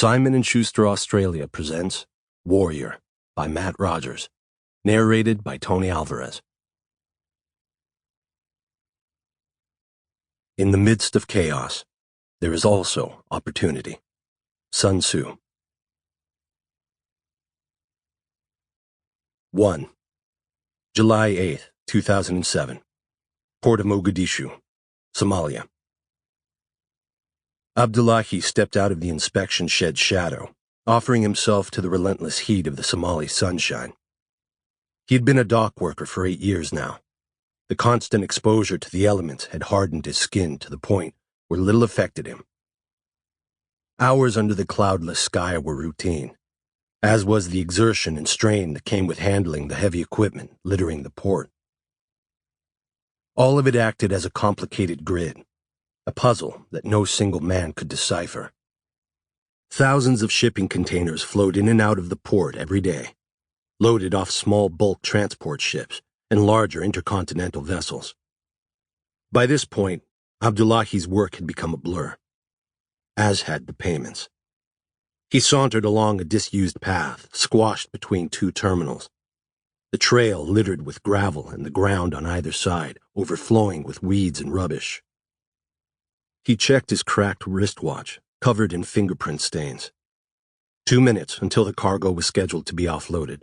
Simon & Schuster Australia presents Warrior by Matt Rogers, narrated by Tony Alvarez. In the midst of chaos, there is also opportunity. Sun Tzu. 1. July 8, 2007. Port of Mogadishu, Somalia. Abdullahi stepped out of the inspection shed's shadow, offering himself to the relentless heat of the Somali sunshine. He had been a dock worker for 8 years now. The constant exposure to the elements had hardened his skin to the point where little affected him. Hours under the cloudless sky were routine, as was the exertion and strain that came with handling the heavy equipment littering the port. All of it acted as a complicated grid, a puzzle that no single man could decipher. Thousands of shipping containers flowed in and out of the port every day, loaded off small bulk transport ships and larger intercontinental vessels. By this point, Abdullahi's work had become a blur, as had the payments. He sauntered along a disused path, squashed between two terminals, the trail littered with gravel and the ground on either side overflowing with weeds and rubbish. He checked his cracked wristwatch, covered in fingerprint stains. 2 minutes until the cargo was scheduled to be offloaded.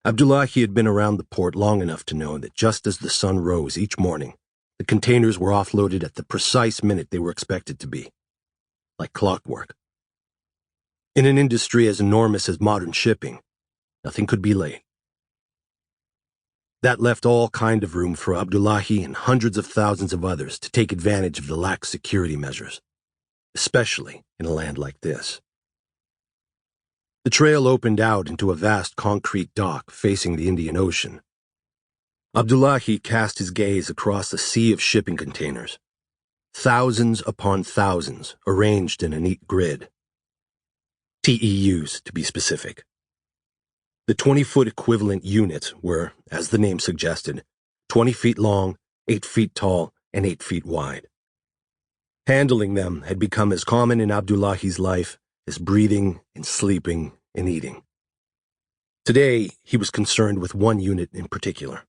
Abdullahi had been around the port long enough to know that just as the sun rose each morning, the containers were offloaded at the precise minute they were expected to be, like clockwork. In an industry as enormous as modern shipping, nothing could be late. That left all kind of room for Abdullahi and hundreds of thousands of others to take advantage of the lax security measures, especially in a land like this. The trail opened out into a vast concrete dock facing the Indian Ocean. Abdullahi cast his gaze across a sea of shipping containers, thousands upon thousands arranged in a neat grid. TEUs, to be specific. The 20-foot equivalent units were, as the name suggested, 20 feet long, 8 feet tall, and 8 feet wide. Handling them had become as common in Abdullahi's life as breathing and sleeping and eating. Today, he was concerned with one unit in particular.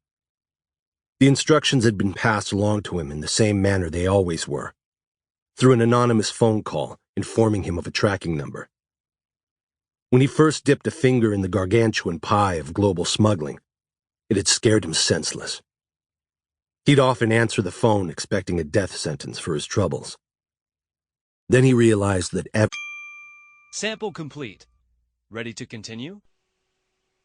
The instructions had been passed along to him in the same manner they always were, through an anonymous phone call informing him of a tracking number. When he first dipped a finger in the gargantuan pie of global smuggling, it had scared him senseless. He'd often answer the phone expecting a death sentence for his troubles. Then he realized that Sample complete. Ready to continue?